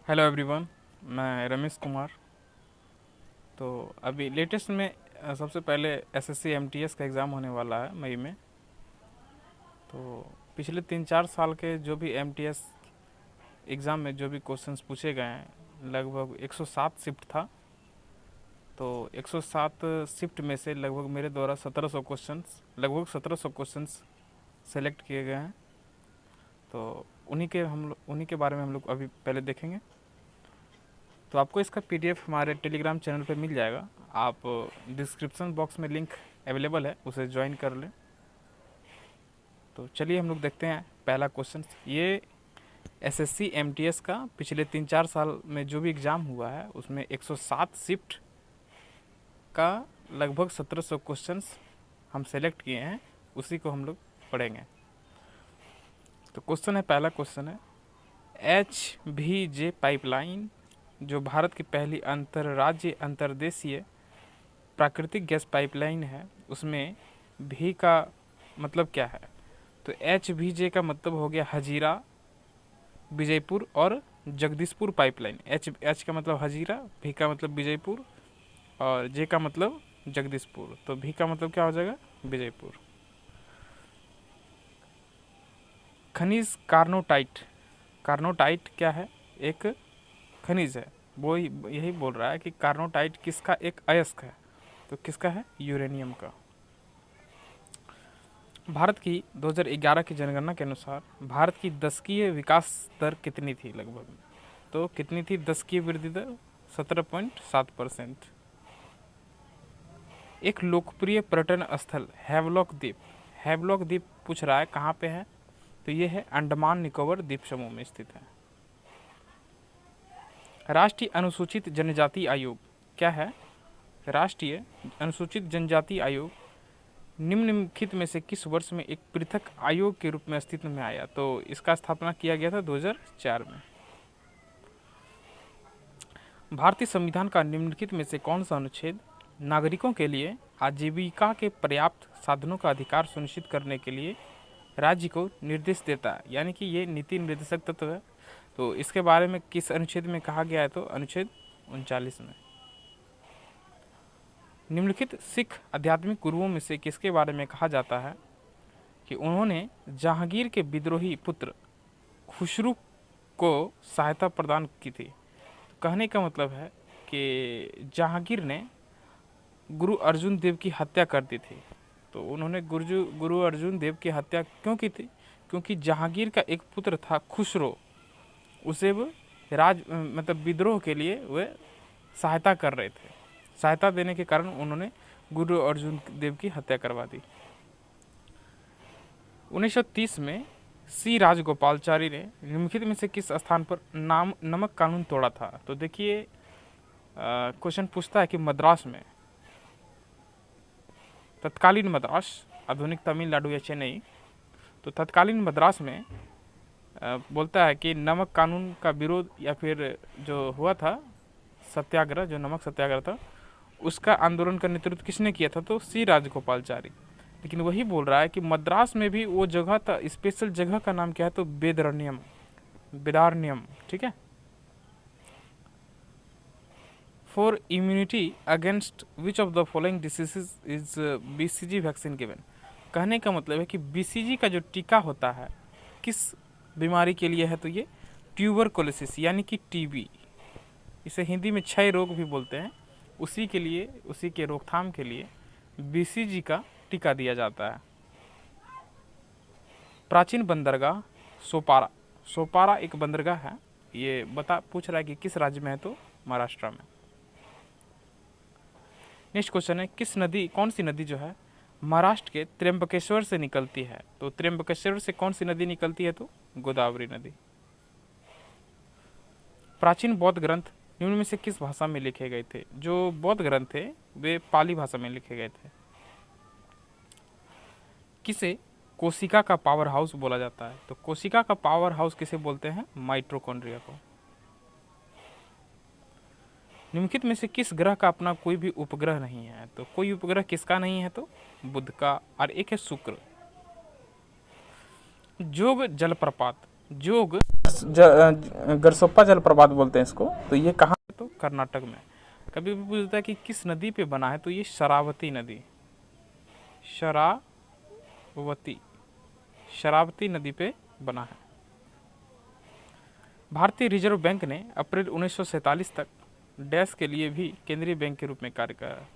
Hello everyone, मैं रमेश कुमार। तो अभी लेटेस्ट में सबसे पहले एसएससी एमटीएस का एग्ज़ाम होने वाला है मई में। तो पिछले 3-4 साल के जो भी एमटीएस एग्ज़ाम में जो भी क्वेश्चंस पूछे गए हैं, लगभग 107 शिफ्ट था। तो 107 शिफ्ट में से लगभग मेरे द्वारा 1700 क्वेश्चंस सेलेक्ट किए गए हैं। तो उन्हीं के बारे में हम लोग अभी पहले देखेंगे। तो आपको इसका पीडीएफ हमारे टेलीग्राम चैनल पे मिल जाएगा। आप डिस्क्रिप्शन बॉक्स में लिंक अवेलेबल है, उसे ज्वाइन कर लें। तो चलिए हम लोग देखते हैं पहला क्वेश्चन। ये एसएससी एमटीएस का पिछले 3-4 साल में जो भी एग्ज़ाम हुआ है उसमें 107 शिफ्ट का लगभग 1700 क्वेश्चंस हम सेलेक्ट किए हैं, उसी को हम लोग पढ़ेंगे। तो क्वेश्चन है, पहला क्वेश्चन है, HVJ पाइपलाइन जो भारत की पहली अंतर्राज्यीय अंतर्देशीय प्राकृतिक गैस पाइपलाइन है, उसमें भी का मतलब क्या है? तो HVJ का मतलब हो गया हजीरा, विजयपुर और जगदीशपुर पाइपलाइन। एच का मतलब हजीरा, भी का मतलब विजयपुर और जे का मतलब जगदीशपुर। तो भी का मतलब क्या हो जाएगा? विजयपुर। खनिज कार्नोटाइट। कार्नोटाइट क्या है? एक खनिज है। वो यही बोल रहा है कि कार्नोटाइट किसका एक अयस्क है। तो किसका है? यूरेनियम का। भारत की 2011 की जनगणना के अनुसार भारत की दशकीय विकास दर कितनी थी लगभग? तो कितनी थी दशकीय वृद्धि दर? 17.7%। एक लोकप्रिय पर्यटन स्थल हैवलॉक द्वीप। हैवलॉक द्वीप पूछ रहा है कहाँ पे है? तो ये है अंडमान निकोबार द्वीप समूह में स्थित है। राष्ट्रीय अनुसूचित जनजाति आयोग क्या है? राष्ट्रीय अनुसूचित जनजाति आयोग निम्नलिखित में से किस वर्ष में एक पृथक आयोग के रूप में अस्तित्व में आया? तो इसका स्थापना किया गया था 2004 में। भारतीय संविधान का निम्नलिखित में से कौन सा अनुच्छेद नागरिकों के लिए आजीविका के पर्याप्त साधनों का अधिकार सुनिश्चित करने के लिए राज्य को निर्देश देता है? यानी कि ये नीति निर्देशक तत्व है। तो इसके बारे में किस अनुच्छेद में कहा गया है? तो अनुच्छेद 39 में। निम्नलिखित सिख आध्यात्मिक गुरुओं में से किसके बारे में कहा जाता है कि उन्होंने जहांगीर के विद्रोही पुत्र खुसरू को सहायता प्रदान की थी? तो कहने का मतलब है कि जहांगीर ने गुरु अर्जुन देव की हत्या कर दी थी। तो उन्होंने गुरु अर्जुन देव की हत्या क्यों की थी? क्योंकि जहांगीर का एक पुत्र था खुसरो, उसे वो मतलब विद्रोह के लिए वे सहायता कर रहे थे। सहायता देने के कारण उन्होंने गुरु अर्जुन देव की हत्या करवा दी। 1930 में सी राजगोपालाचारी ने निम्नलिखित में से किस स्थान पर नमक कानून तोड़ा था? तो देखिए क्वेश्चन पूछता है कि मद्रास में, तत्कालीन मद्रास, आधुनिक तमिलनाडु या चेन्नई। तो तत्कालीन मद्रास में बोलता है कि नमक कानून का विरोध या फिर जो हुआ था सत्याग्रह, जो नमक सत्याग्रह था, उसका आंदोलन का नेतृत्व किसने किया था? तो सी राजगोपालाचारी। लेकिन वही बोल रहा है कि मद्रास में भी वो जगह था, स्पेशल जगह का नाम क्या है? तो वेदारण्यम। ठीक है। For immunity against which of the following diseases is BCG vaccine given? कहने का मतलब है कि बीसीजी का जो टीका होता है किस बीमारी के लिए है? तो ये ट्यूबरकुलोसिस यानी कि टीबी, इसे हिंदी में क्षय रोग भी बोलते हैं, उसी के लिए, उसी के रोकथाम के लिए बीसीजी का टीका दिया जाता है। प्राचीन बंदरगाह सोपारा। सोपारा एक बंदरगाह है, ये पूछ रहा है कि किस राज्य में है? तो महाराष्ट्र में। नेक्स्ट क्वेश्चन है, कौन सी नदी जो है महाराष्ट्र के त्र्यंबकेश्वर से निकलती है? तो त्र्यंबकेश्वर से कौन सी नदी निकलती है? तो गोदावरी नदी। प्राचीन बौद्ध ग्रंथ निम्न में से किस भाषा में लिखे गए थे? जो बौद्ध ग्रंथ थे वे पाली भाषा में लिखे गए थे। किसे कोशिका का पावर हाउस बोला जाता है? तो कोशिका का पावर हाउस किसे बोलते हैं? माइटोकॉन्ड्रिया को। निम्नलिखित में से किस ग्रह का अपना कोई भी उपग्रह नहीं है? तो कोई उपग्रह किसका नहीं है? तो बुध का। और एक है शुक्र। जोग जलप्रपात। जोग गरसोप्पा जलप्रपात बोलते हैं इसको। तो ये कहाँ, तो कर्नाटक में। कभी भी पूछता है कि किस नदी पे बना है, तो ये शरावती नदी, शरावती नदी पे बना है। भारतीय रिजर्व बैंक ने अप्रैल 1947 तक डैश के लिए भी केंद्रीय बैंक के रूप में कार्य किया।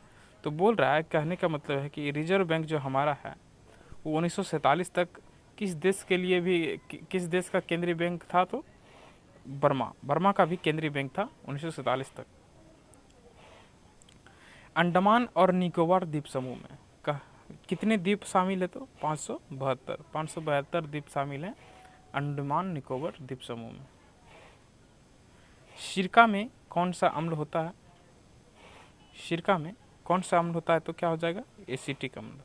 तो बोल रहा है, कहने का मतलब है कि रिजर्व बैंक जो हमारा है वो 1947 तक किस देश के लिए भी, किस देश का केंद्रीय बैंक था, तो बर्मा का भी केंद्रीय बैंक था 1947 तक। अंडमान और निकोबार द्वीप समूह में कितने द्वीप शामिल है, तो 572 द्वीप शामिल हैं अंडमान निकोबार द्वीप समूह में। सिरका में कौन सा अम्ल होता है, सिरका में कौन सा अम्ल होता है, तो क्या हो जाएगा, एसिटिक अम्ल।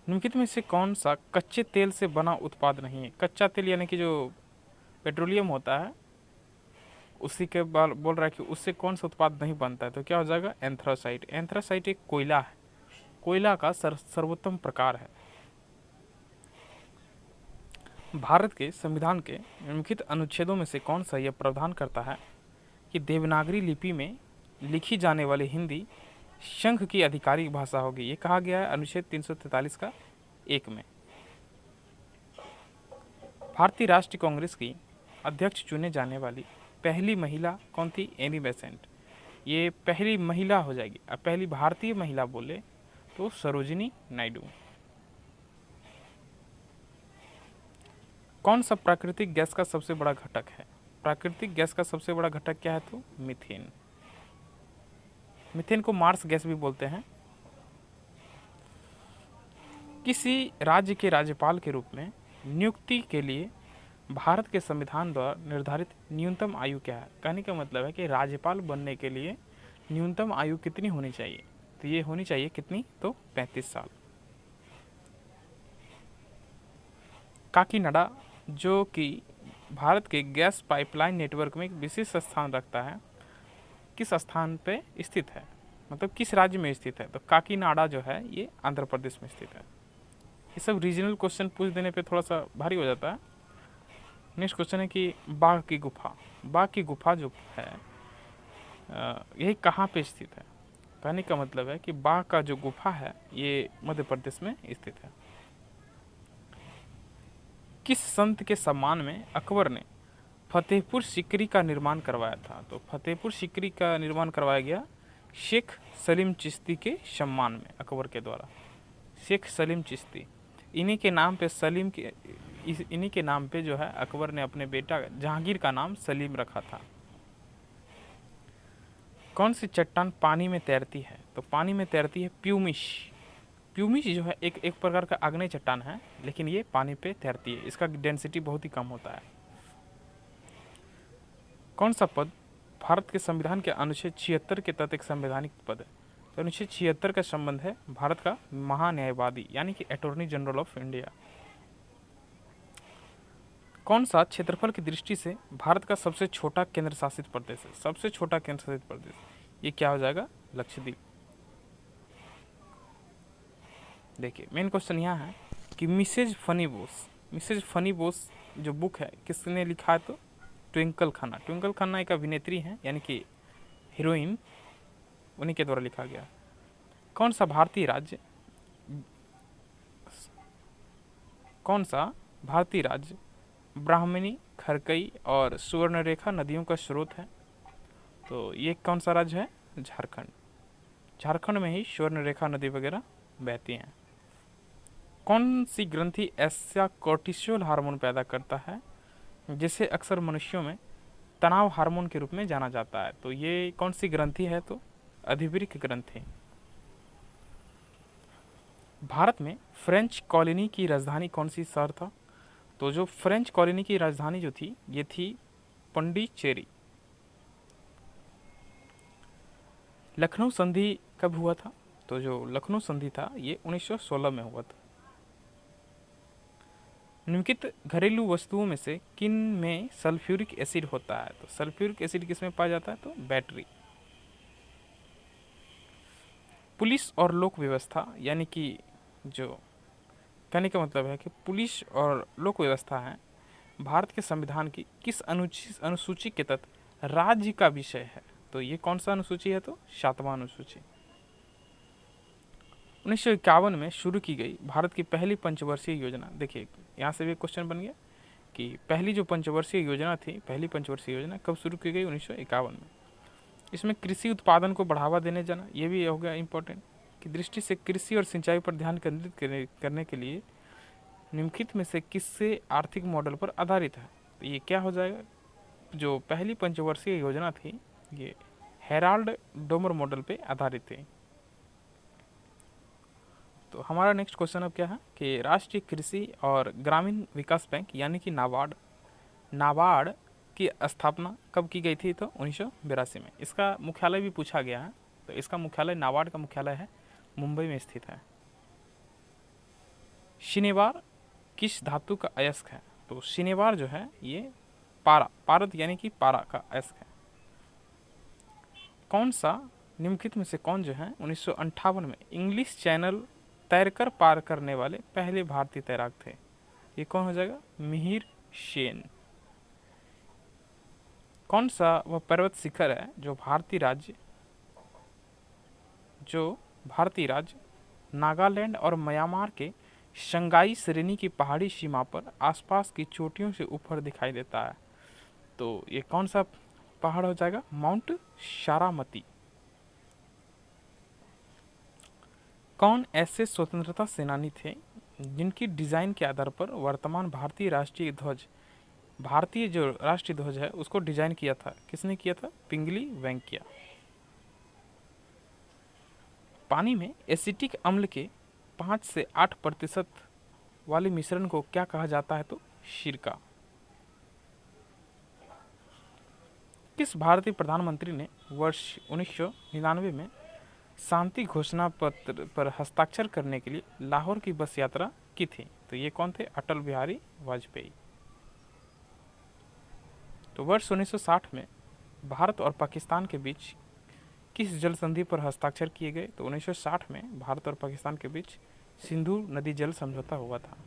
निम्नलिखित में से कौन सा कच्चे तेल से बना उत्पाद नहीं है। कच्चा तेल यानी कि जो पेट्रोलियम होता है, उसी के बोल रहा है कि उससे कौन सा उत्पाद नहीं बनता है, तो क्या हो जाएगा, एंथ्रासाइट। एंथ्रासाइट एक कोयला है, कोयला का सर्वोत्तम प्रकार है। भारत के संविधान के निम्नलिखित अनुच्छेदों में से कौन सा यह प्रावधान करता है कि देवनागरी लिपि में लिखी जाने वाली हिंदी संघ की आधिकारिक भाषा होगी। ये कहा गया है अनुच्छेद 343 का 1 में। भारतीय राष्ट्रीय कांग्रेस की अध्यक्ष चुने जाने वाली पहली महिला कौन थी, एनी बेसेंट। ये पहली महिला हो जाएगी। अब पहली भारतीय महिला बोले तो सरोजिनी नायडू। कौन सा प्राकृतिक गैस का सबसे बड़ा घटक है, प्राकृतिक गैस का सबसे बड़ा घटक क्या है, तो मीथेन। मीथेन को मार्स गैस भी बोलते हैं। किसी राज्य के राज्यपाल के रूप में नियुक्ति के लिए भारत के संविधान द्वारा निर्धारित न्यूनतम आयु क्या है। कहने का मतलब है कि राज्यपाल बनने के लिए न्यूनतम आयु कितनी होनी चाहिए, तो ये होनी चाहिए कितनी, तो 35 साल। काकीनाडा जो कि भारत के गैस पाइपलाइन नेटवर्क में एक विशेष स्थान रखता है, किस स्थान पे स्थित है, मतलब किस राज्य में स्थित है, तो काकीनाडा जो है ये आंध्र प्रदेश में स्थित है। ये सब रीजनल क्वेश्चन पूछ देने पे थोड़ा सा भारी हो जाता है। नेक्स्ट क्वेश्चन है कि बाघ की गुफा जो है यही कहाँ पे स्थित है। कहने का मतलब है कि बाघ का जो गुफा है ये मध्य प्रदेश में स्थित है। किस संत के सम्मान में अकबर ने फतेहपुर सीकरी का निर्माण करवाया था, तो फतेहपुर सीकरी का निर्माण करवाया गया शेख सलीम चिश्ती के सम्मान में अकबर के द्वारा। शेख सलीम चिश्ती, इन्हीं के नाम पे जो है अकबर ने अपने बेटा जहांगीर का नाम सलीम रखा था। कौन सी चट्टान पानी में तैरती है, तो पानी में तैरती है प्यूमिश। प्यूमिश जो है एक प्रकार का आग्नेय चट्टान है, लेकिन ये पानी पे तैरती है, इसका डेंसिटी बहुत ही कम होता है। कौन सा पद भारत के संविधान के अनुच्छेद 76 के तहत एक संवैधानिक पद है, तो अनुच्छेद 76 का संबंध है भारत का महान्यायवादी यानी कि अटॉर्नी जनरल ऑफ इंडिया। कौन सा क्षेत्रफल की दृष्टि से भारत का सबसे छोटा केंद्र शासित प्रदेश है, सबसे छोटा केंद्र शासित प्रदेश, ये क्या हो जाएगा, लक्षद्वीप। देखिए मेन क्वेश्चन यहाँ है कि मिसेज फनी बोस जो बुक है किसने लिखा है, तो ट्विंकल खन्ना एक अभिनेत्री हैं यानी कि हीरोइन, उन्हीं के द्वारा लिखा गया। कौन सा भारतीय राज्य ब्राह्मणी, खरकई और सुवर्णरेखा नदियों का स्रोत है, तो ये कौन सा राज्य है, झारखंड में ही सुवर्णरेखा नदी वगैरह बहती हैं। कौन सी ग्रंथि ऐसा कोर्टिसोल हार्मोन पैदा करता है जिसे अक्सर मनुष्यों में तनाव हार्मोन के रूप में जाना जाता है, तो ये कौन सी ग्रंथि है, तो अधिवृक्क ग्रंथि। भारत में फ्रेंच कॉलोनी की राजधानी कौन सी शहर था, तो जो फ्रेंच कॉलोनी की राजधानी जो थी ये थी पौंडीचेरी। लखनऊ संधि कब हुआ था, तो जो लखनऊ संधि था ये 1916 में हुआ था। निम्नलिखित घरेलू वस्तुओं में से किन में सल्फ्यूरिक एसिड होता है, तो सल्फ्यूरिक एसिड किस में पाया जाता है, तो बैटरी। पुलिस और लोक व्यवस्था यानी कि जो कहने का मतलब है कि पुलिस और लोक व्यवस्था है भारत के संविधान की किस अनुसूची के तहत राज्य का विषय है। तो ये कौन सा अनुसूची है? तो 7वां अनुसूची। 1951 में शुरू की गई भारत की पहली पंचवर्षीय योजना। देखिए यहाँ से भी क्वेश्चन बन गया कि पहली जो पंचवर्षीय योजना थी, पहली पंचवर्षीय योजना कब शुरू की गई? 1951 में। इसमें कृषि उत्पादन को बढ़ावा देने जाना, ये भी हो गया इम्पोर्टेंट की दृष्टि से कृषि और सिंचाई पर ध्यान केंद्रित करने के लिए निम्नलिखित में से किससे आर्थिक मॉडल पर आधारित है? तो ये क्या हो जाएगा? जो पहली पंचवर्षीय योजना थी ये हेराल्ड डोमर मॉडल पे आधारित थी। तो हमारा नेक्स्ट क्वेश्चन अब क्या है कि राष्ट्रीय कृषि और ग्रामीण विकास बैंक यानी कि नाबार्ड की स्थापना कब की गई थी? तो 1982 में। इसका मुख्यालय भी पूछा गया है। तो इसका मुख्यालय, नाबार्ड का मुख्यालय है मुंबई में स्थित है। शनिवार किस धातु का अयस्क है? तो शनिवार जो है ये पारद यानी कि पारा का अयस्क है। कौन सा निम्नलिखित में से कौन जो है 1958 में इंग्लिश चैनल तैरकर पार करने वाले पहले भारतीय तैराक थे? ये कौन हो जाएगा? मिहिर सेन। कौन सा वह पर्वत शिखर है जो भारतीय राज्य नागालैंड और म्यांमार के शंगाई श्रेणी की पहाड़ी सीमा पर आसपास की चोटियों से ऊपर दिखाई देता है? तो ये कौन सा पहाड़ हो जाएगा? माउंट सारामती। कौन ऐसे स्वतंत्रता सेनानी थे जिनकी डिजाइन के आधार पर वर्तमान भारतीय जो राष्ट्रीय ध्वज है उसको डिजाइन किया था? किसने किया था? पिंगली वेंकैया। पानी में एसिटिक अम्ल के 5 से 8% वाले मिश्रण को क्या कहा जाता है? तो सिरका। किस भारतीय प्रधानमंत्री ने वर्ष 1999 में शांति घोषणा पत्र पर हस्ताक्षर करने के लिए लाहौर की बस यात्रा की थी? तो ये कौन थे? अटल बिहारी वाजपेयी। तो वर्ष 1960 में भारत और पाकिस्तान के बीच किस जल संधि पर हस्ताक्षर किए गए? तो 1960 में भारत और पाकिस्तान के बीच सिंधु नदी जल समझौता हुआ था।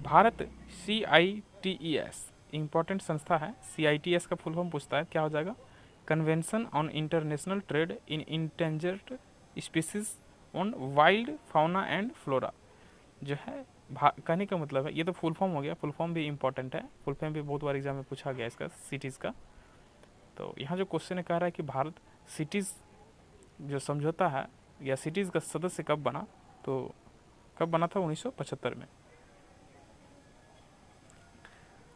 भारत CITES इंपॉर्टेंट संस्था है। CITES का फुल फॉर्म पूछता है, क्या हो जाएगा? Convention on international trade in endangered species on wild fauna and flora. जो है कहने का मतलब है, ये तो फुल फॉर्म हो गया, फुल फॉर्म भी इंपॉर्टेंट है, फुल फॉर्म भी बहुत बार एग्जाम में पूछा गया इसका, सिटीज़ का। तो यहाँ जो क्वेश्चन कह रहा है कि भारत सिटीज़ जो समझौता है या सिटीज़ का सदस्य कब बना? तो कब बना था? 1975 में।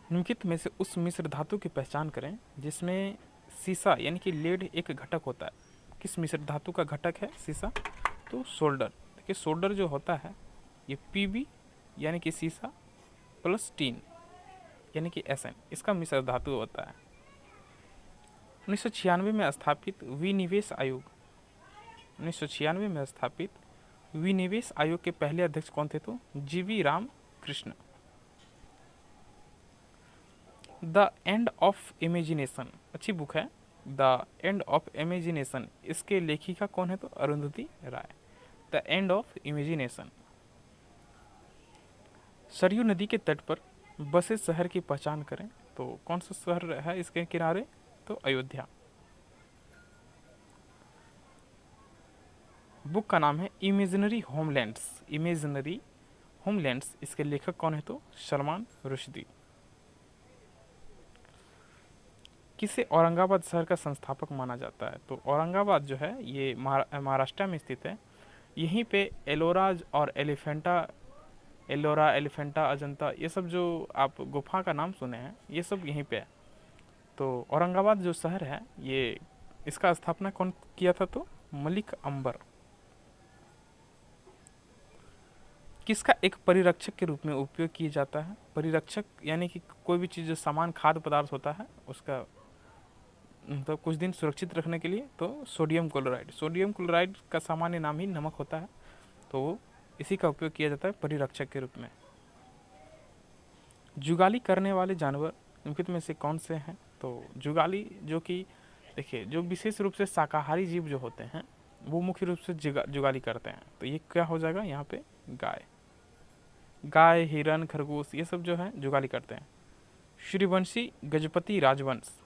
निम्नलिखित में से उस मिश्र धातु की पहचान करें जिसमें सीसा यानी कि लेड एक घटक होता है। किस मिश्र धातु का घटक है सीसा? तो सोल्डर। देखिए सोल्डर जो होता है ये Pb यानी कि सीसा प्लस टीन यानी कि Sn, इसका मिश्र धातु होता है। 1996 में स्थापित विनिवेश आयोग 1996 में स्थापित विनिवेश आयोग के पहले अध्यक्ष कौन थे? तो GV Ramakrishna. The end of imagination अच्छी बुक है, द एंड ऑफ इमेजिनेशन, इसके लेखिका कौन है? तो Arundhati Roy. The end of imagination. Saryu नदी के तट पर बसे शहर की पहचान करें। तो कौन सा शहर है इसके किनारे? तो अयोध्या। बुक का नाम है इमेजिनरी होमलैंड्स। इमेजिनरी होमलैंड्स, इसके लेखक कौन है? तो सलमान रुश्दी। किसे औरंगाबाद शहर का संस्थापक माना जाता है? तो औरंगाबाद जो है ये महाराष्ट्र में स्थित है। यहीं पे एलोरा और एलिफेंटा, अजंता, ये सब जो आप गुफा का नाम सुने हैं ये सब यहीं पे है। तो औरंगाबाद जो शहर है ये, इसका स्थापना कौन किया था? तो मलिक अंबर। किसका एक परिरक्षक के रूप में उपयोग किया जाता है? परिरक्षक यानी कि कोई भी चीज़ जो सामान खाद्य पदार्थ होता है उसका मतलब कुछ दिन सुरक्षित रखने के लिए, तो सोडियम क्लोराइड। सोडियम क्लोराइड का सामान्य नाम ही नमक होता है, तो इसी का उपयोग किया जाता है परिरक्षक के रूप में। जुगाली करने वाले जानवर निम्नलिखित में से कौन से हैं? तो जुगाली जो कि देखिए जो विशेष रूप से शाकाहारी जीव जो होते हैं वो मुख्य रूप से जुगाली करते हैं। तो ये क्या हो जाएगा? यहाँ पे गाय। गाय, हिरन, खरगोश ये सब जो है जुगाली करते हैं। सूर्यवंशी गजपति राजवंश,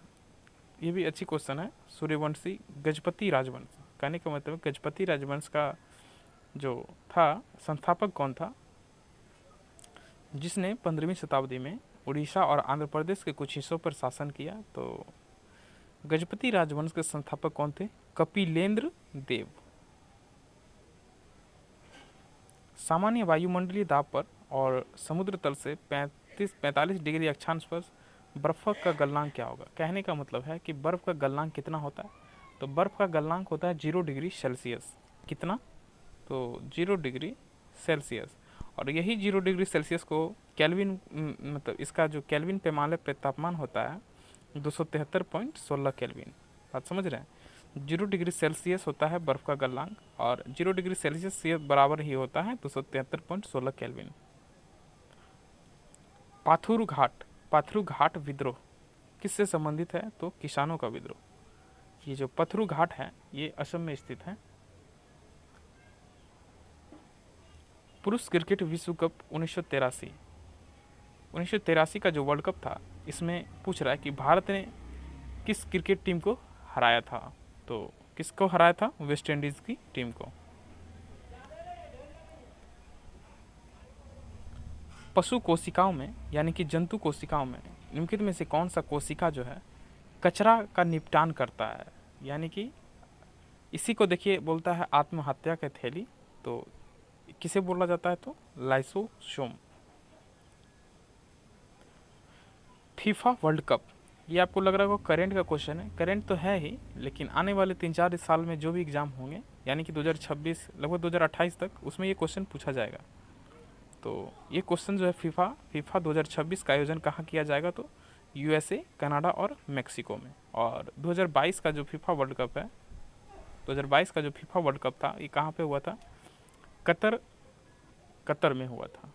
ये भी अच्छी क्वेश्चन है। सूर्यवंशी गजपति राजवंश, कहने का मतलब गजपति राजवंश का जो था संस्थापक कौन था, जिसने 15वीं शताब्दी में उड़ीसा और आंध्र प्रदेश के कुछ हिस्सों पर शासन किया। तो गजपति राजवंश के संस्थापक कौन थे? कपिलेंद्र देव। सामान्य वायुमंडलीय दाब पर और समुद्र तल से 45 डिग्री अक्षांश पर बर्फ का गलनांक क्या होगा? कहने का मतलब है कि बर्फ का गलनांक कितना होता है? तो बर्फ का गलनांक होता है 0 डिग्री सेल्सियस। कितना? तो 0 डिग्री सेल्सियस। और यही 0 डिग्री सेल्सियस को केल्विन, मतलब इसका जो केल्विन पैमाने पर तापमान होता है 273.16 केल्विन। बात समझ रहे हैं? 0 डिग्री सेल्सियस होता है बर्फ़ का गलनांक और 0 डिग्री सेल्सियस से बराबर ही होता है 273.16 केल्विन। पाथरू घाट विद्रोह किससे संबंधित है? तो किसानों का विद्रोह। ये जो पथरू घाट है ये असम में स्थित है। पुरुष क्रिकेट विश्व कप 1983 का जो वर्ल्ड कप था, इसमें पूछ रहा है कि भारत ने किस क्रिकेट टीम को हराया था? तो किसको हराया था? वेस्ट इंडीज की टीम को। पशु कोशिकाओं में यानी कि जंतु कोशिकाओं में निम्नलिखित में से कौन सा कोशिका जो है कचरा का निपटान करता है? यानी कि इसी को देखिए बोलता है आत्महत्या का थैली। तो किसे बोला जाता है? तो लाइसोसोम। फीफा वर्ल्ड कप, ये आपको लग रहा होगा करेंट का क्वेश्चन है। करेंट तो है ही, लेकिन आने वाले 3-4 साल में जो भी एग्जाम होंगे यानी कि 2026 लगभग 2028 तक, उसमें ये क्वेश्चन पूछा जाएगा। तो ये क्वेश्चन जो है फीफा 2026 का आयोजन कहाँ किया जाएगा? तो यूएसए, कनाडा और मेक्सिको में। और 2022 का जो फीफा वर्ल्ड कप है, 2022 का जो फीफा वर्ल्ड कप था, ये कहाँ पे हुआ था? कतर में हुआ था।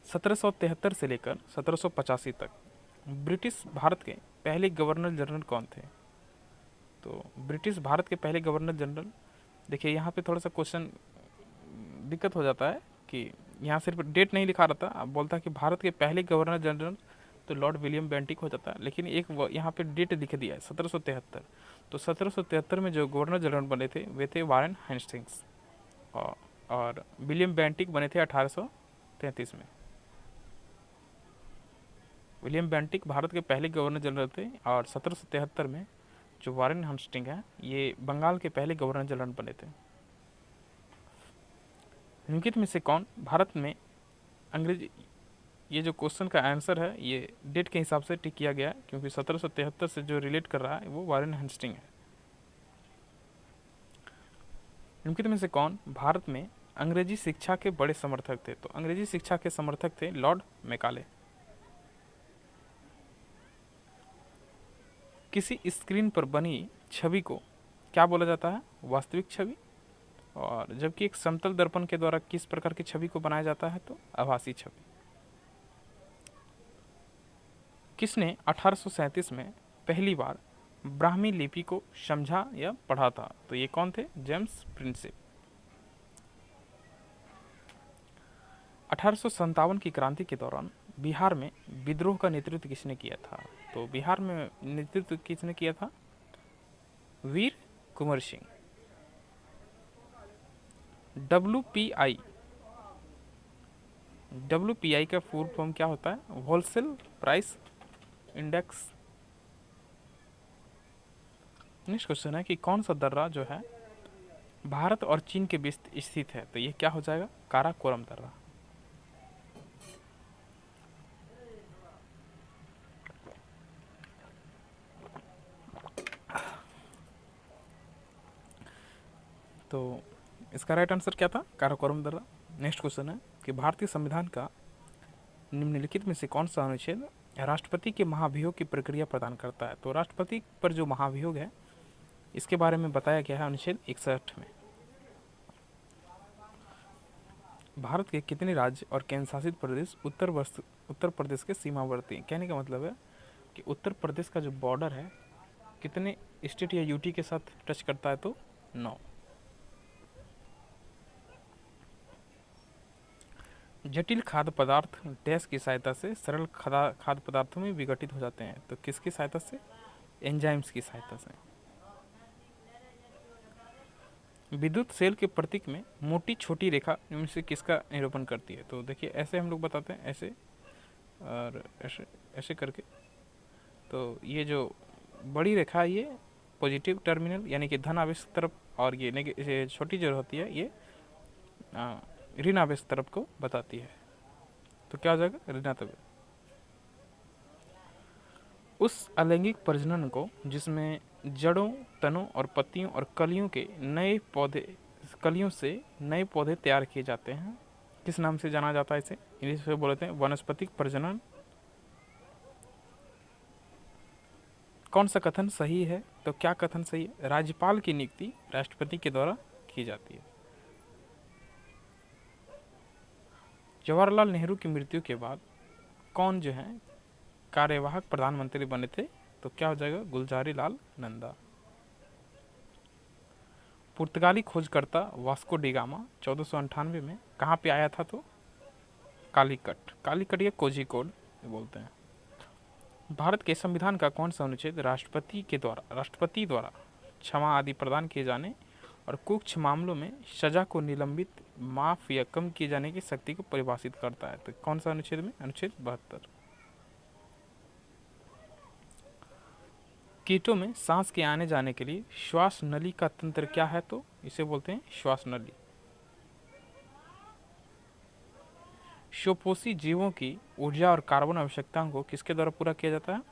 1773 से लेकर 1785 तक ब्रिटिश भारत के पहले गवर्नर जनरल कौन थे? तो ब्रिटिश भारत के पहले गवर्नर जनरल, देखिए यहाँ पे थोड़ा सा क्वेश्चन दिक्कत हो जाता है कि यहाँ सिर्फ डेट नहीं लिखा रहता, अब बोलता है कि भारत के पहले गवर्नर जनरल, तो लॉर्ड विलियम बेंटिक हो जाता है। लेकिन एक यहाँ पे डेट लिख दिया है 1773। तो 1773 में जो गवर्नर जनरल बने थे वे थे वारेन हेस्टिंग्स और विलियम बेंटिक बने थे 1833 में। विलियम बेंटिक भारत के पहले गवर्नर जनरल थे और 1773 में जो वारेन हेस्टिंग है ये बंगाल के पहले गवर्नर जनरल बने थे। निम्नलिखित में से कौन भारत में अंग्रेजी, ये जो क्वेश्चन का आंसर है ये डेट के हिसाब से टिक किया गया है क्योंकि 1773 से जो रिलेट कर रहा है वो वारेन हेस्टिंग है। निम्नलिखित में से कौन भारत में अंग्रेजी शिक्षा के बड़े समर्थक थे? तो अंग्रेजी शिक्षा के समर्थक थे लॉर्ड मैकाले। किसी स्क्रीन पर बनी छवि को क्या बोला जाता है? वास्तविक छवि। और जबकि एक समतल दर्पण के द्वारा किस प्रकार की छवि को बनाया जाता है? तो आभासी छवि। किसने 1837 में पहली बार ब्राह्मी लिपि को समझा या पढ़ा था? तो ये कौन थे? James Prinsep. 1857 की क्रांति के दौरान बिहार में विद्रोह का नेतृत्व किसने किया था? तो बिहार में नेतृत्व किसने किया था? वीर कुंवर सिंह। WPI का फुल फॉर्म क्या होता है? Wholesale price index. Next question है कि कौन सा दर्रा जो है भारत और चीन के बीच स्थित है? तो ये क्या हो जाएगा? काराकोरम दर्रा। तो इसका राइट आंसर क्या था? काराकोरम दर्रा। नेक्स्ट क्वेश्चन है कि भारतीय संविधान का निम्नलिखित में से कौन सा अनुच्छेद राष्ट्रपति के महाभियोग की प्रक्रिया प्रदान करता है? तो राष्ट्रपति पर जो महाभियोग है इसके बारे में बताया गया है अनुच्छेद 61 में। भारत के कितने राज्य और केंद्र शासित प्रदेश उत्तर प्रदेश के सीमावर्ती? कहने का मतलब है कि उत्तर प्रदेश का जो बॉर्डर है कितने स्टेट या यूटी के साथ टच करता है? तो 9। जटिल खाद्य पदार्थ डैश की सहायता से सरल खाद्य पदार्थों में विघटित हो जाते हैं। तो किसकी सहायता से? एंजाइम्स की सहायता से। विद्युत सेल के प्रतीक में मोटी छोटी रेखा इनमें से किसका निरूपण करती है? तो देखिए ऐसे हम लोग बताते हैं, ऐसे और ऐसे ऐसे करके। तो ये जो बड़ी रेखा है ये पॉजिटिव टर्मिनल यानी कि धन आवेश की तरफ, और ये छोटी जो होती है ये ऋण आवेश तरफ को बताती है। तो क्या हो जाएगा? ऋणात्मक। उस अलैंगिक प्रजनन को जिसमें जड़ों, तनों और पत्तियों और कलियों से नए पौधे तैयार किए जाते हैं, किस नाम से जाना जाता है इसे? इंग्लिश में बोलते हैं वानस्पतिक प्रजनन। कौन सा कथन सही है? तो क्या कथन सही है? राज्यपाल की नियुक्ति राष्ट्रपति के द्वारा की जाती है। जवाहरलाल नेहरू की मृत्यु के बाद कौन जो है कार्यवाहक प्रधानमंत्री बने थे? तो क्या हो जाएगा? गुलजारी लाल नंदा। पुर्तगाली खोजकर्ता वास्को डी गामा 1498 में कहाँ पे आया था? तो कालीकट। कालीकट या कोझिकोड बोलते हैं। भारत के संविधान का कौन सा अनुच्छेद राष्ट्रपति द्वारा क्षमा आदि प्रदान किए जाने और कुछ मामलों में सजा को निलंबित, माफ या कम किए जाने की शक्ति को परिभाषित करता है? तो कौन सा अनुच्छेद में? अनुच्छेद 72। कीटों में सांस के आने जाने के लिए श्वास नली का तंत्र क्या है? तो इसे बोलते हैं श्वास नली। स्वपोषी जीवों की ऊर्जा और कार्बन आवश्यकताओं को किसके द्वारा पूरा किया जाता है?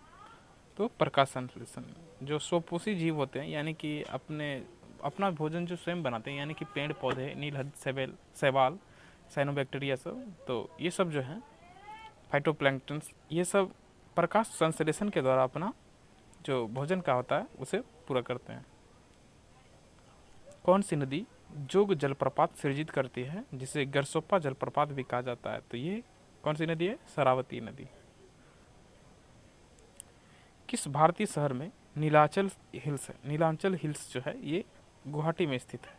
तो प्रकाश संश्लेषण। जो स्वपोषी जीव होते हैं यानी कि अपना भोजन जो स्वयं बनाते हैं, यानी कि पेड़ पौधे, नीलहद, शैवाल, साइनोबैक्टीरिया सब, तो ये सब जो है फाइटोप्लैंक्टन, ये सब प्रकाश संश्लेषण के द्वारा अपना जो भोजन का होता है उसे पूरा करते हैं। कौन सी नदी जोग जलप्रपात सृजित करती है जिसे गरसोप्पा जलप्रपात भी कहा जाता है? तो ये कौन सी नदी है? शरावती नदी। किस भारतीय शहर में नीलांचल हिल्स है? नीलांचल हिल्स जो है ये गुवाहाटी में स्थित है।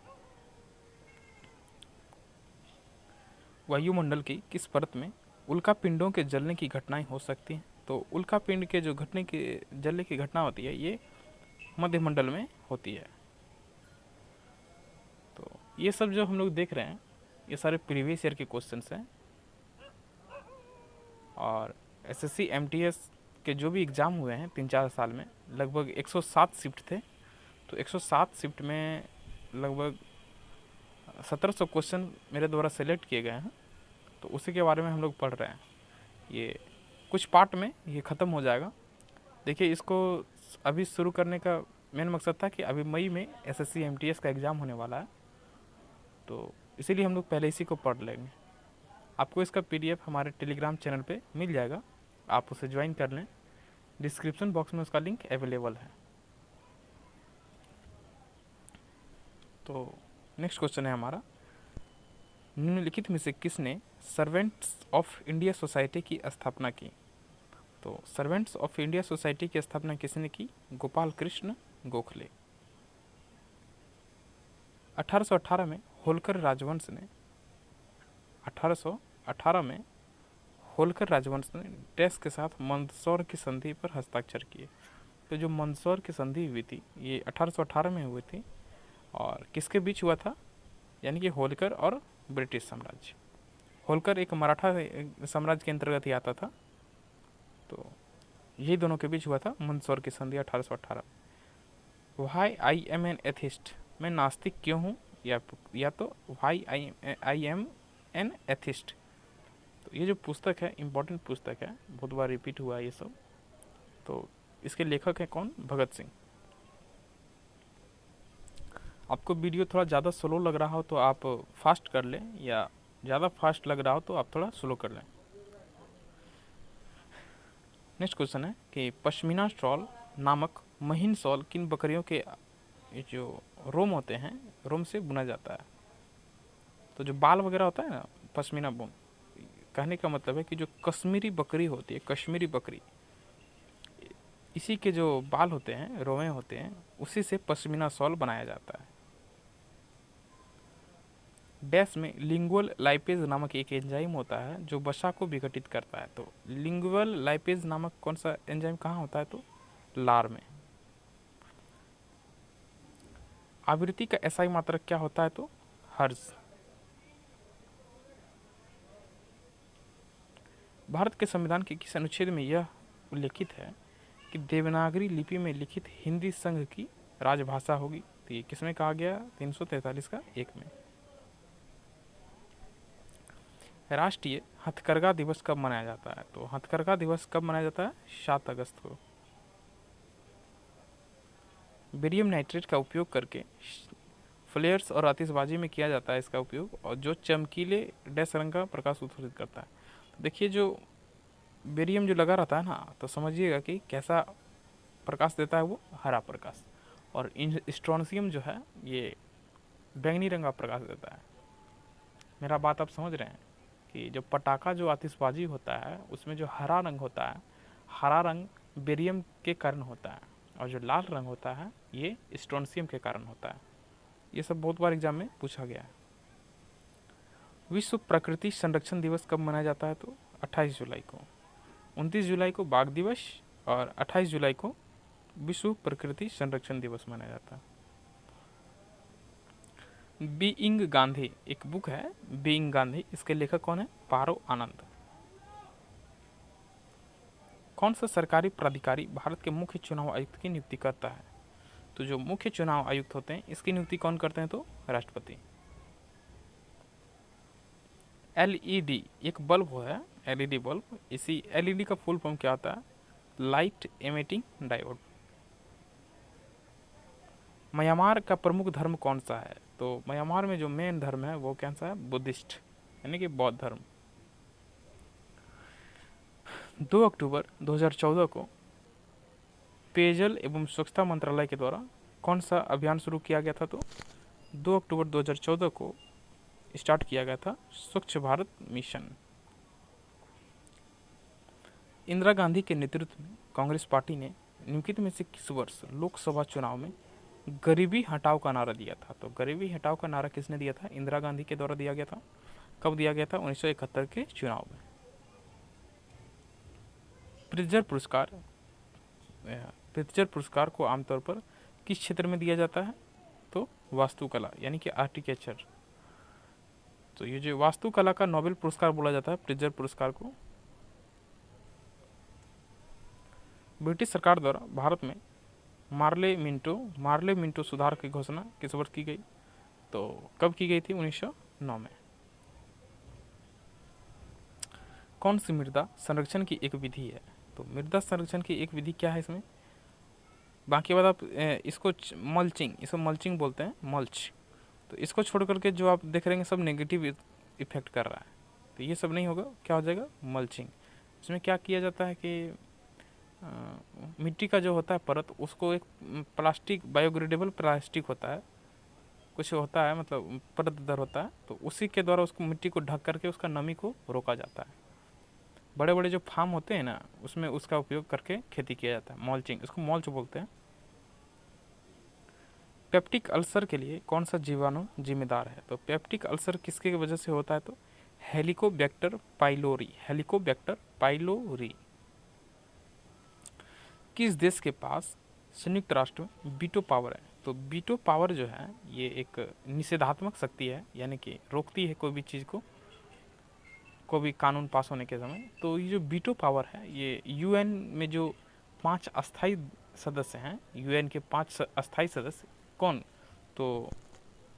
वायुमंडल की किस परत में उल्का पिंडों के जलने की घटनाएं हो सकती हैं? तो उल्का पिंड के जो जलने की घटना होती है ये मध्यमंडल में होती है। तो ये सब जो हम लोग देख रहे हैं ये सारे प्रीवियस ईयर के क्वेश्चंस हैं। और एसएससी एमटीएस के जो भी एग्ज़ाम हुए हैं 3-4 साल में, लगभग 107 शिफ्ट थे। तो 107 शिफ्ट में लगभग 1700 क्वेश्चन मेरे द्वारा सेलेक्ट किए गए हैं। तो उसी के बारे में हम लोग पढ़ रहे हैं। ये कुछ पार्ट में ये ख़त्म हो जाएगा। देखिए इसको अभी शुरू करने का मेन मकसद था कि अभी मई में एसएससी एमटीएस का एग्ज़ाम होने वाला है, तो इसीलिए हम लोग पहले इसी को पढ़ लेंगे। आपको इसका पीडीएफ हमारे टेलीग्राम चैनल पे मिल जाएगा, आप उसे ज्वाइन कर लें। डिस्क्रिप्शन बॉक्स में उसका लिंक अवेलेबल है। तो नेक्स्ट क्वेश्चन है हमारा, निम्नलिखित में से किसने सर्वेंट्स ऑफ इंडिया सोसाइटी की स्थापना की? तो सर्वेंट्स ऑफ इंडिया सोसाइटी की स्थापना किसने की? गोपाल कृष्ण गोखले। 1818 में होलकर राजवंश ने 1818 में होलकर राजवंश ने डैश के साथ मंदसौर की संधि पर हस्ताक्षर किए। तो जो मंदसौर की संधि हुई थी ये 1818 में हुई थी, और किसके बीच हुआ था? यानी कि होलकर और ब्रिटिश साम्राज्य। होलकर एक मराठा साम्राज्य के अंतर्गत ही आता था, तो यही दोनों के बीच हुआ था मंदसौर की संधि 1818। Why I am an atheist, मैं नास्तिक क्यों हूँ, या तो why I am an atheist. तो ये जो पुस्तक है इम्पोर्टेंट पुस्तक है, बहुत बार रिपीट हुआ है ये सब। तो इसके लेखक हैं कौन? भगत सिंह। आपको वीडियो थोड़ा ज़्यादा स्लो लग रहा हो तो आप फास्ट कर लें, या ज़्यादा फास्ट लग रहा हो तो आप थोड़ा स्लो कर लें। नेक्स्ट क्वेश्चन है कि पश्मीना शॉल नामक महीन शॉल किन बकरियों के जो रोम होते हैं, रोम से बुना जाता है? तो जो बाल वगैरह होता है ना, पश्मीना बोन, कहने का मतलब है कि जो कश्मीरी बकरी होती है, कश्मीरी बकरी, इसी के जो बाल होते हैं, रोमे होते हैं, उसी से पश्मीना शॉल बनाया जाता है। डैश में लिंगुअल लाइपेज नामक एक एंजाइम होता है जो वसा को विघटित करता है। तो लिंगुअल लाइपेज नामक कौन सा एंजाइम कहाँ होता है? तो लार में। आवृत्ति का एसआई मात्रक क्या होता है? तो हर्ट्ज। भारत के संविधान के किस अनुच्छेद में यह उल्लेखित है कि देवनागरी लिपि में लिखित हिंदी संघ की राजभाषा होगी? तो ये किसमें कहा गया? 343 का 1 में। राष्ट्रीय हथकरघा दिवस कब मनाया जाता है? तो हथकरघा दिवस कब मनाया जाता है? 7 अगस्त को। बेरियम नाइट्रेट का उपयोग करके फ्लेयर्स और आतिशबाजी में किया जाता है इसका उपयोग, और जो चमकीले डैश रंग का प्रकाश उत्सर्जित करता है। तो देखिए जो बेरियम जो लगा रहता है ना, तो समझिएगा कि कैसा प्रकाश देता है वो? हरा प्रकाश। और स्ट्रोनशियम जो है ये बैंगनी रंग का प्रकाश देता है। मेरा बात आप समझ रहे हैं कि जो पटाखा जो आतिशबाजी होता है उसमें जो हरा रंग होता है, हरा रंग बेरियम के कारण होता है, और जो लाल रंग होता है ये स्ट्रोनशियम के कारण होता है। ये सब बहुत बार एग्जाम में पूछा गया है। विश्व प्रकृति संरक्षण दिवस कब मनाया जाता है? तो 28 जुलाई को। 29 जुलाई को बाघ दिवस और 28 जुलाई को विश्व प्रकृति संरक्षण दिवस मनाया जाता है। बीइंग गांधी एक बुक है, बीइंग गांधी, इसके लेखक कौन है? पारो आनंद। कौन सा सरकारी प्राधिकारी भारत के मुख्य चुनाव आयुक्त की नियुक्ति करता है? तो जो मुख्य चुनाव आयुक्त होते हैं इसकी नियुक्ति कौन करते हैं? तो राष्ट्रपति। एलईडी एक बल्ब है, एलईडी बल्ब, इसी एलईडी का फुल फॉर्म क्या होता है? Light emitting diode. म्यांमार का प्रमुख धर्म कौन सा है? तो म्यांमार में जो मेन धर्म है वो कौन सा है? बुद्धिस्ट, यानी कि बौद्ध धर्म। 2 अक्टूबर 2014 को पेयजल एवं स्वच्छता मंत्रालय के द्वारा कौन सा अभियान शुरू किया गया था? तो 2 अक्टूबर 2014 को स्टार्ट किया गया था स्वच्छ भारत मिशन। इंदिरा गांधी के नेतृत्व में कांग्रेस पार्टी ने निम्नलिखित में से किस वर्ष लोकसभा चुनाव में गरीबी हटाओ का नारा दिया था? तो गरीबी हटाओ का नारा किसने दिया था? इंदिरा गांधी के द्वारा दिया गया था। कब दिया गया था? 1971 के चुनाव में। प्रित्जर पुरस्कार को आमतौर पर किस क्षेत्र में दिया जाता है? तो वास्तुकला, यानी कि आर्किटेक्चर। तो ये जो वास्तुकला का नोबेल पुरस्कार बोला जाता है प्रित्जर पुरस्कार को। ब्रिटिश सरकार द्वारा भारत में मार्ले मिंटो सुधार की घोषणा किस वर्ष की गई? तो कब की गई थी? 1909 में। कौन सी मृदा संरक्षण की एक विधि है? तो मृदा संरक्षण की एक विधि क्या है इसमें? बाकी बात आप इसको मल्चिंग बोलते हैं, मल्च। तो इसको छोड़ करके जो आप देख रहे हैं सब नेगेटिव इफेक्ट कर रहा है, तो ये सब नहीं होगा। क्या हो जाएगा? मल्चिंग। इसमें क्या किया जाता है कि मिट्टी का जो होता है परत, उसको एक प्लास्टिक, बायोग्रेडेबल प्लास्टिक होता है, कुछ होता है, मतलब परतदार होता है, तो उसी के द्वारा उसको मिट्टी को ढक करके उसका नमी को रोका जाता है। बड़े बड़े जो फार्म होते हैं ना, उसमें उसका उपयोग करके खेती किया जाता है, मल्चिंग, इसको मल्च बोलते हैं। पेप्टिक अल्सर के लिए कौन सा जीवाणु जिम्मेदार है? तो पेप्टिक अल्सर किसके वजह से होता है? तो हेलिकोबैक्टर पाइलोरी। किस देश के पास संयुक्त राष्ट्र में वीटो पावर है? तो वीटो पावर जो है ये एक निषेधात्मक शक्ति है, यानी कि रोकती है कोई भी चीज़ को, कोई भी कानून पास होने के समय। तो ये जो वीटो पावर है ये यूएन में जो 5 अस्थायी सदस्य हैं, यूएन के 5 अस्थायी सदस्य कौन? तो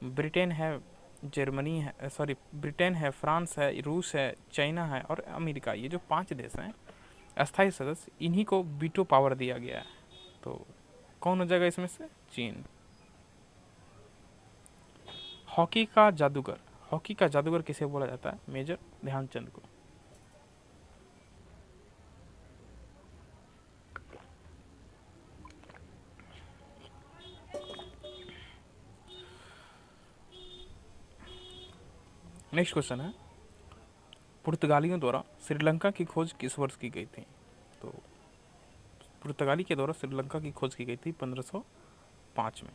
ब्रिटेन है, ब्रिटेन है, फ्रांस है, रूस है, चाइना है और अमेरिका। ये जो 5 देश हैं अस्थायी सदस्य, इन्हीं को वीटो पावर दिया गया है। तो कौन हो जाएगा इसमें से? चीन। हॉकी का जादूगर किसे बोला जाता है? मेजर ध्यानचंद को। नेक्स्ट क्वेश्चन है, पुर्तगालियों द्वारा श्रीलंका की खोज किस वर्ष की गई थी? तो पुर्तगाली के द्वारा श्रीलंका की खोज की गई थी 1505 में।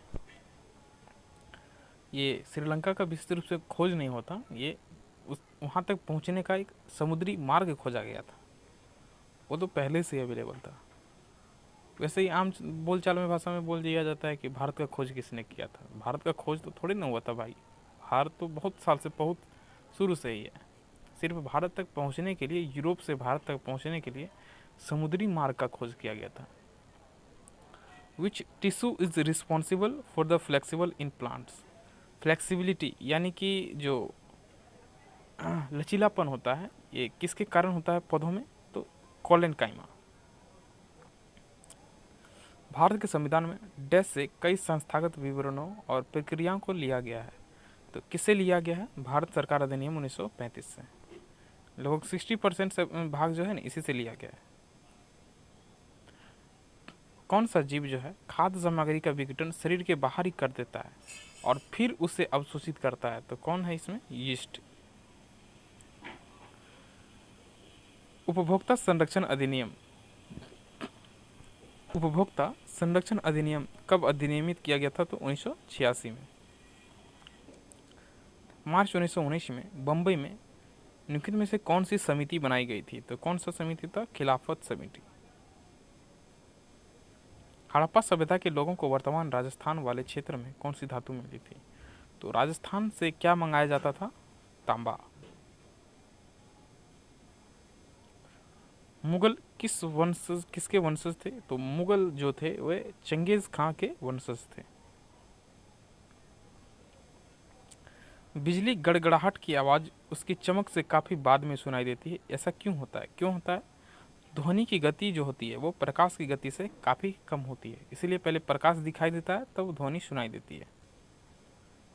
ये श्रीलंका का विस्तृत रूप से खोज नहीं होता, ये उस वहाँ तक पहुँचने का एक समुद्री मार्ग खोजा गया था, वो तो पहले से अवेलेबल था। वैसे ही आम बोलचाल में भाषा में बोल दिया जाता है कि भारत का खोज किसने किया था। भारत का खोज तो थोड़ी ना हुआ था भाई, भारत तो बहुत साल से, बहुत शुरू से ही है। सिर्फ भारत तक पहुंचने के लिए, यूरोप से भारत तक पहुंचने के लिए समुद्री मार्ग का खोज किया गया था। Which tissue is responsible for the flexible in plants. Flexibility यानी कि जो लचीलापन होता है, ये किसके कारण होता है पौधों में, तो कोलेनकाइमा। भारत के संविधान में डैश से कई संस्थागत विवरणों और प्रक्रियाओं को लिया गया है, तो किससे लिया गया है, भारत सरकार अधिनियम 1935 से। लगभग 60% से भाग जो है ना इसी से लिया गया है। कौन सा जीव जो है खाद्य सामग्री का विघटन शरीर के बाहर ही कर देता है और फिर उसे अवशोषित करता है, तो कौन है इसमें, यीस्ट। उपभोक्ता संरक्षण अधिनियम, उपभोक्ता संरक्षण अधिनियम कब अधिनियमित किया गया था, तो 1986 में। मार्च 1919 में बम्बई में निम्नलिखित में से कौन सी समिति बनाई गई थी, तो कौन सा समिति था, खिलाफत समिति। हड़प्पा सभ्यता के लोगों को वर्तमान राजस्थान वाले क्षेत्र में कौन सी धातु मिली थी, तो राजस्थान से क्या मंगाया जाता था, तांबा। मुगल किसके वंशज थे, तो मुगल जो थे वे चंगेज खां के वंशज थे। बिजली गड़गड़ाहट की आवाज़ उसकी चमक से काफ़ी बाद में सुनाई देती है, ऐसा क्यों होता है, क्यों होता है, ध्वनि की गति जो होती है वो प्रकाश की गति से काफ़ी कम होती है, इसीलिए पहले प्रकाश दिखाई देता है तब ध्वनि सुनाई देती है।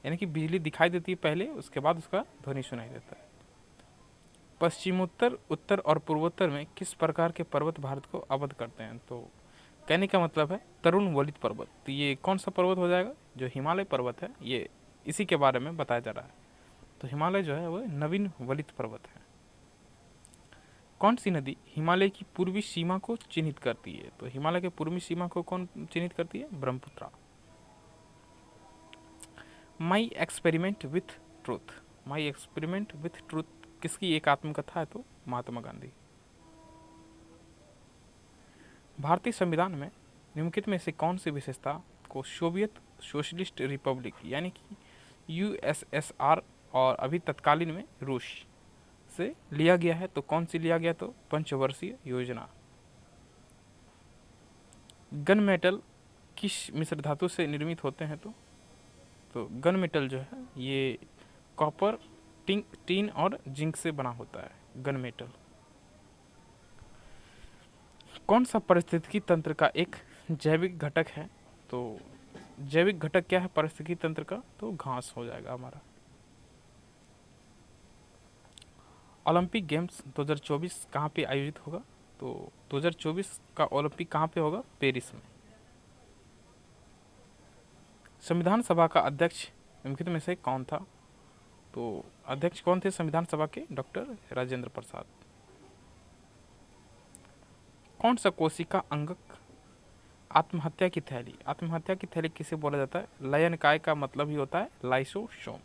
यानी कि बिजली दिखाई देती है पहले, उसके बाद उसका ध्वनि सुनाई देता है। पश्चिमोत्तर, उत्तर और पूर्वोत्तर में किस प्रकार के पर्वत भारत को अवध करते हैं, तो कहने का मतलब है तरुण वलित पर्वत। तो ये कौन सा पर्वत हो जाएगा, जो हिमालय पर्वत है, ये इसी के बारे में बताया जा रहा है। तो हिमालय जो है वो नवीन वलित पर्वत है। कौन सी नदी हिमालय की पूर्वी सीमा को चिन्हित करती है, तो हिमालय के पूर्वी सीमा को कौन चिन्हित करती है, Brahmaputra. My experiment with truth, my experiment with truth किसकी एक आत्मकथा है, तो महात्मा गांधी। भारतीय संविधान में निम्नलिखित में से कौन सी विशेषता को सोवियत सोशलिस्ट रिपब्लिक यानी कि यूएसएसआर और अभी तत्कालीन में रूस से लिया गया है, तो कौन सी लिया गया, तो पंचवर्षीय योजना। गन मेटल किस मिश्र धातु से निर्मित होते हैं, तो गन मेटल जो है ये कॉपर, टीन और जिंक से बना होता है गन मेटल। कौन सा पारिस्थितिकी तंत्र का एक जैविक घटक है, तो जैविक घटक क्या है पारिस्थितिकी तंत्र का, तो घास हो जाएगा हमारा। ओलंपिक गेम्स 2024 कहाँ पे आयोजित होगा, तो 2024 का ओलंपिक कहाँ पे होगा, पेरिस में। संविधान सभा का अध्यक्ष निम्नलिखित में से कौन था, तो अध्यक्ष कौन थे संविधान सभा के, डॉक्टर राजेंद्र प्रसाद। कौन सा कोशिका अंगक आत्महत्या की थैली, आत्महत्या की थैली किसे बोला जाता है, लयनकाय का मतलब ही होता है लाइसोसोम।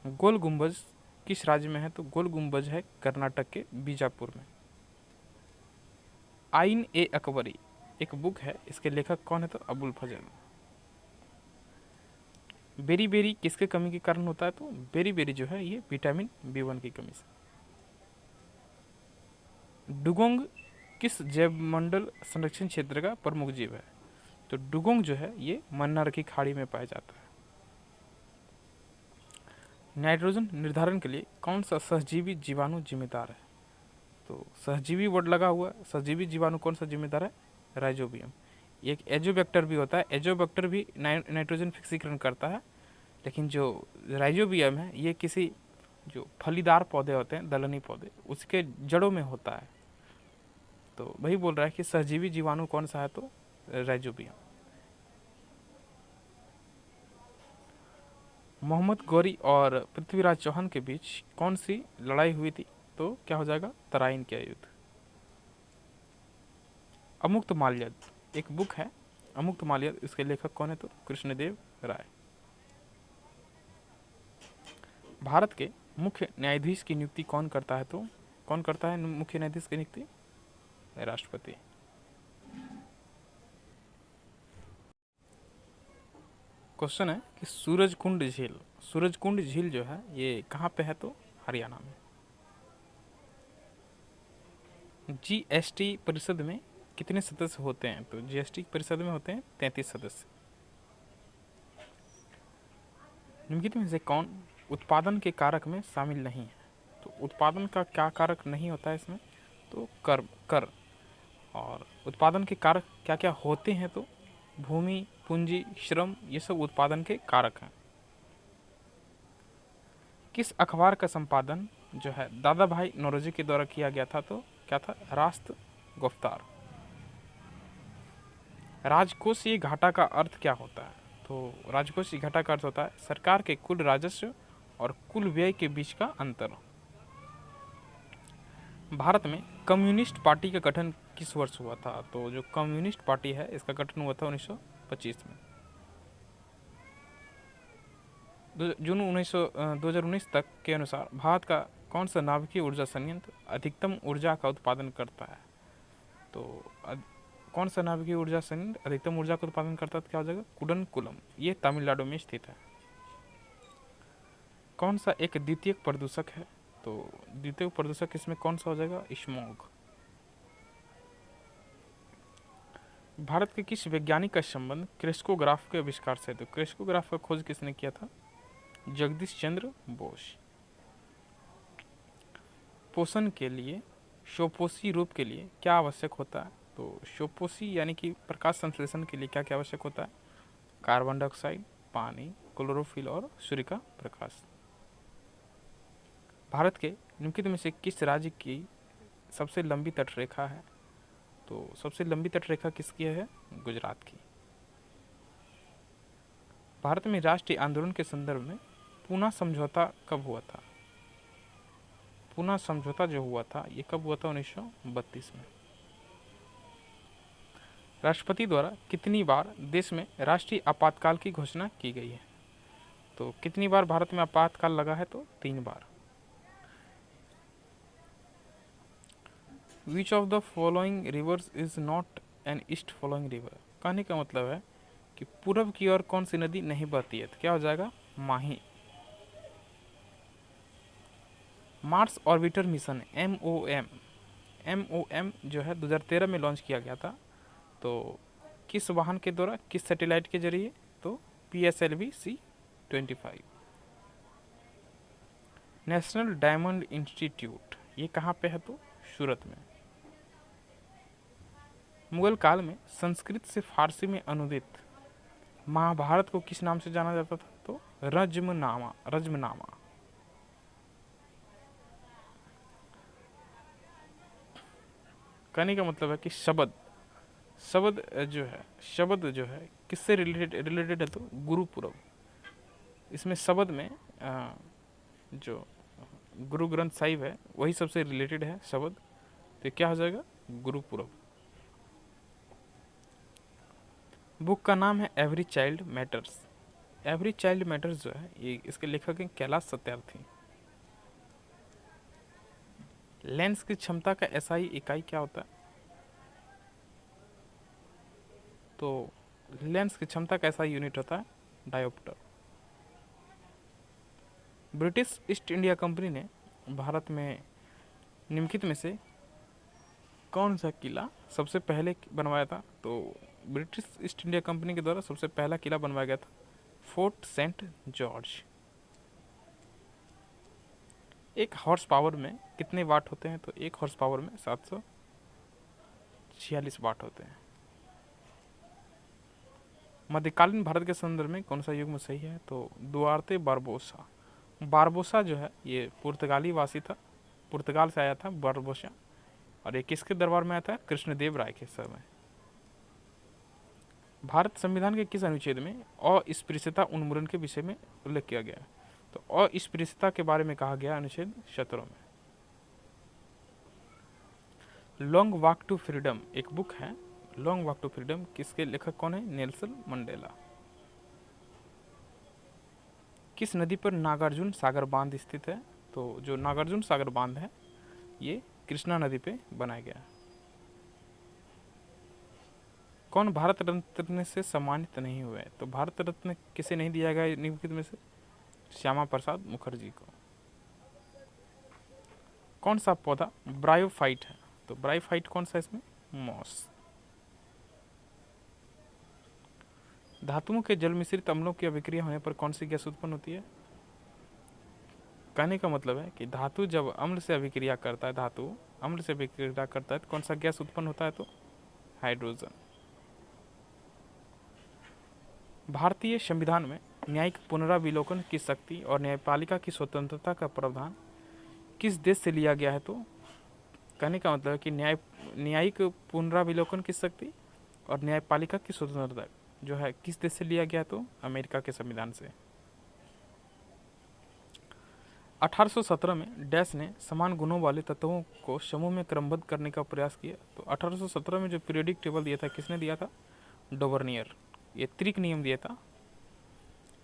गोल गुंबज किस राज्य में है, तो गोल गुंबज है कर्नाटक के बीजापुर में। आइन ए अकबरी एक बुक है, इसके लेखक कौन है, तो अबुल फजल। बेरी बेरी किसके कमी के कारण होता है, तो बेरी बेरी जो है ये विटामिन B1 की कमी से। डुगोंग किस जैवमंडल संरक्षण क्षेत्र का प्रमुख जीव है, तो डुगोंग जो है ये मन्नार की खाड़ी में पाया जाता है। नाइट्रोजन निर्धारण के लिए कौन सा सहजीवी जीवाणु जिम्मेदार है, तो सहजीवी वर्ड लगा हुआ, सहजीवी जीवाणु कौन सा जिम्मेदार है, राइजोबियम। एक एजोबैक्टर भी होता है, एजोबैक्टर भी नाइट्रोजन फिक्सीकरण करता है, लेकिन जो राइजोबियम है ये किसी जो फलीदार पौधे होते हैं, दलहनी पौधे, उसके जड़ों में होता है। तो वही बोल रहा है कि सहजीवी जीवाणु कौन सा है, तो राइजोबियम। मोहम्मद गौरी और पृथ्वीराज चौहान के बीच कौन सी लड़ाई हुई थी, तो क्या हो जाएगा, तराइन का युद्ध। अमुक्त माल्यद एक बुक है, अमुक्त माल्यद, इसके लेखक कौन है, तो कृष्णदेव राय। भारत के मुख्य न्यायाधीश की नियुक्ति कौन करता है? तो कौन करता है मुख्य न्यायाधीश की नियुक्ति? राष्ट्रपति। क्वेश्चन है कि सूरजकुंड झील जो है ये कहाँ पे है? तो हरियाणा में। जीएसटी परिषद में कितने सदस्य होते हैं? तो जीएसटी परिषद में होते हैं 33 सदस्य। निम्नलिखित में से कौन उत्पादन के कारक में शामिल नहीं है? तो उत्पादन का क्या कारक नहीं होता है इसमें? तो कर। और उत्पादन के कारक क्या क्या होते हैं? तो भूमि, पूंजी, श्रम, ये सब उत्पादन के कारक हैं। किस अखबार का संपादन जो है दादा भाई नौरोजी के द्वारा किया गया था? तो क्या था? राष्ट्र गुफ्तार। राजकोषीय घाटा का अर्थ क्या होता है? तो राजकोषीय घाटा का अर्थ होता है सरकार के कुल राजस्व और कुल व्यय के बीच का अंतर। भारत में कम्युनिस्ट पार्टी का गठन किस वर्ष हुआ था? तो जो कम्युनिस्ट पार्टी है इसका गठन हुआ था 1925 में। जून 2019 तक के अनुसार भारत का कौन सा नाभिकीय ऊर्जा संयंत्र अधिकतम ऊर्जा का उत्पादन करता है? तो कौन सा नाभिकीय ऊर्जा संयंत्र अधिकतम ऊर्जा का उत्पादन करता है? तो क्या हो जाएगा? कुडनकुलम। ये तमिलनाडु में स्थित है। कौन सा एक द्वितीयक प्रदूषक है? तो द्वितीयक प्रदूषक इसमें कौन सा हो जाएगा? स्मॉग। भारत के किस वैज्ञानिक का संबंध क्रेस्कोग्राफ के आविष्कार से? तो क्रेस्कोग्राफ का खोज किसने किया था? जगदीश चंद्र बोस। पोषण के लिए शोपोषी रूप के लिए क्या आवश्यक होता है? तो शोपोषी यानी कि प्रकाश संश्लेषण के लिए क्या क्या आवश्यक होता है? कार्बन डाइऑक्साइड, पानी, क्लोरोफिल और सूर्य का प्रकाश। भारत के निम्नलिखित में से किस राज्य की सबसे लंबी तटरेखा है? तो सबसे लंबी तटरेखा किसकी है? गुजरात की। भारत में राष्ट्रीय आंदोलन के संदर्भ में पूना समझौता कब हुआ था? पूना समझौता जो हुआ था ये कब हुआ था? 1932 में। राष्ट्रपति द्वारा कितनी बार देश में राष्ट्रीय आपातकाल की घोषणा की गई है? तो कितनी बार भारत में आपातकाल लगा है? तो 3 बार। Which of the following rivers is not an east flowing river? कहने का मतलब है कि पूर्व की ओर कौन सी नदी नहीं बहती है? तो क्या हो जाएगा? माही। मार्स ऑर्बिटर मिशन MOM जो है 2013 में लॉन्च किया गया था। तो किस वाहन के द्वारा, किस सैटेलाइट के जरिए? तो PSLV-C25। नेशनल डायमंड इंस्टीट्यूट ये कहाँ पे है? तो सूरत में। मुगल काल में संस्कृत से फारसी में अनुदित महाभारत को किस नाम से जाना जाता था? तो रज्मनामा। कहने का मतलब है कि शब्द जो है किससे रिलेटेड है? तो गुरुपुरब। इसमें शब्द में जो गुरु ग्रंथ साहिब है वही सबसे रिलेटेड है शब्द। तो क्या हो जाएगा? गुरुपुरब। बुक का नाम है every child matters. Every child matters जो है ये इसके लेखक हैं कैलाश सत्यार्थी। लेंस की क्षमता का एसआई इकाई क्या होता है? तो लेंस की क्षमता का एसआई यूनिट होता है dioptre. British east India company ने भारत में निम्नलिखित में से कौन सा किला सबसे पहले बनवाया था? तो ब्रिटिश ईस्ट इंडिया कंपनी के द्वारा सबसे पहला किला बनवाया गया था फोर्ट सेंट जॉर्ज। एक हॉर्स पावर में कितने वाट होते हैं? तो एक हॉर्स पावर में 746 वाट होते हैं। मध्यकालीन भारत के संदर्भ में कौन सा युग्म सही है? तो दुआर्ते बारबोसा जो है ये पुर्तगाली वासी था, पुर्तगाल से आया था बारबोसा। और ये किसके दरबार में आया था? कृष्णदेव राय के समय। भारत संविधान के किस अनुच्छेद में अस्पृश्यता उन्मूलन के विषय में उल्लेख किया गया है? तो अस्पृश्यता के बारे में कहा गया अनुच्छेद 17 में। लॉन्ग वॉक टू फ्रीडम एक बुक है, लॉन्ग वॉक टू फ्रीडम, किसके लेखक कौन है? Nelson Mandela. किस नदी पर नागार्जुन सागर बांध स्थित है? तो जो नागार्जुन सागर बांध है ये कृष्णा नदी पे बनाया गया है। कौन भारत रत्न से सम्मानित नहीं हुए? तो भारत रत्न किसे नहीं दिया गया निम्नलिखित में से? श्यामा प्रसाद मुखर्जी को। कौन सा पौधा ब्रायोफाइट है? तो ब्रायोफाइट कौन सा इसमें? मॉस। धातुओं के जल मिश्रित अम्लों की अभिक्रिया होने पर कौन सी गैस उत्पन्न होती है? कहने का मतलब है कि धातु जब अम्ल से अभिक्रिया करता है, धातु अम्ल से अभिक्रिया करता है तो कौन सा गैस उत्पन्न होता है? तो हाइड्रोजन। भारतीय संविधान में न्यायिक पुनराविलोकन की शक्ति और न्यायपालिका की स्वतंत्रता का प्रावधान किस देश से लिया गया है? तो कहने का मतलब है कि न्यायिक पुनराविलोकन की शक्ति और न्यायपालिका की स्वतंत्रता जो है किस देश से लिया गया? तो अमेरिका के संविधान से। 1817 में डैश ने समान गुणों वाले तत्वों को समूह में क्रमबद्ध करने का प्रयास किया। तो 1817 में जो पीरियोडिक टेबल दिया था किसने दिया था? डोबर्नियर। ये त्रिक नियम दिया था।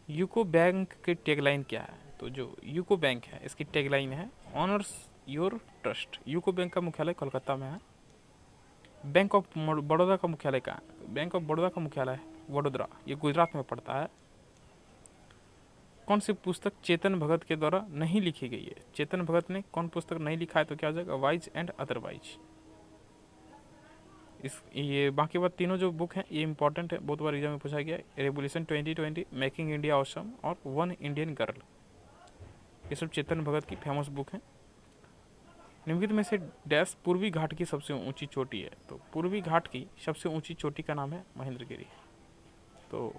यूको बैंक की टैगलाइन क्या है? तो जो यूको बैंक है इसकी टैगलाइन है honours your trust. UCO bank का मुख्यालय कोलकाता में है। बैंक ऑफ बड़ौदा का मुख्यालय कहाँ है? बैंक ऑफ बड़ौदा का मुख्यालय वडोदरा, ये गुजरात में पड़ता है। कौन सी पुस्तक चेतन भगत के द्वारा नहीं लिखी गई है? चेतन भगत ने कौन पुस्तक नहीं लिखा है? तो क्या हो जाएगा? Wise and otherwise. ये बाकी बात तीनों जो बुक हैं ये इंपॉर्टेंट है, बहुत बार एग्जाम में पूछा गया है। रेवोल्यूशन 2020, मेकिंग इंडिया ऑसम और वन इंडियन गर्ल, ये सब चेतन भगत की फेमस बुक हैं। निम्नलिखित में से डैश पूर्वी घाट की सबसे ऊंची चोटी है? तो पूर्वी घाट की सबसे ऊंची चोटी का नाम है महेंद्रगिरी। तो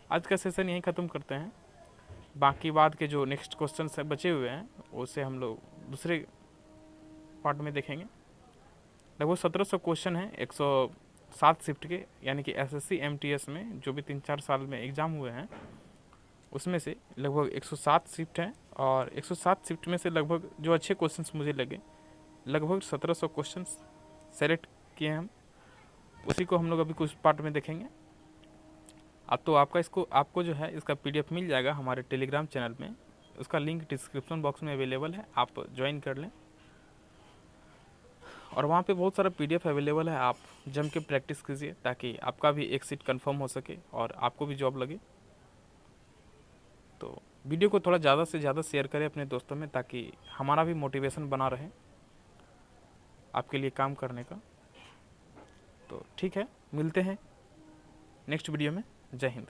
आज का सेशन यहीं ख़त्म करते हैं। बाकी बाद के जो नेक्स्ट क्वेश्चन है बचे हुए हैं उसे हम लोग दूसरे पार्ट में देखेंगे। लगभग 1700 क्वेश्चन है 107 शिफ्ट के, यानी कि एसएससी एमटीएस में जो भी 3-4 साल में एग्ज़ाम हुए हैं उसमें से लगभग 107 शिफ्ट हैं। और 107 शिफ्ट में से लगभग जो अच्छे क्वेश्चंस मुझे लगे लगभग 1700 क्वेश्चंस सेलेक्ट किए हम, उसी को हम लोग अभी कुछ पार्ट में देखेंगे। अब तो आपको जो है इसका पीडीएफ मिल जाएगा हमारे टेलीग्राम चैनल में, उसका लिंक डिस्क्रिप्शन बॉक्स में अवेलेबल है, आप ज्वाइन कर लें। और वहाँ पे बहुत सारा पीडीएफ अवेलेबल है, आप जम के प्रैक्टिस कीजिए ताकि आपका भी एक सीट कंफर्म हो सके और आपको भी जॉब लगे। तो वीडियो को थोड़ा ज़्यादा से ज़्यादा शेयर करें अपने दोस्तों में ताकि हमारा भी मोटिवेशन बना रहे आपके लिए काम करने का। तो ठीक है, मिलते हैं नेक्स्ट वीडियो में। जय हिंद।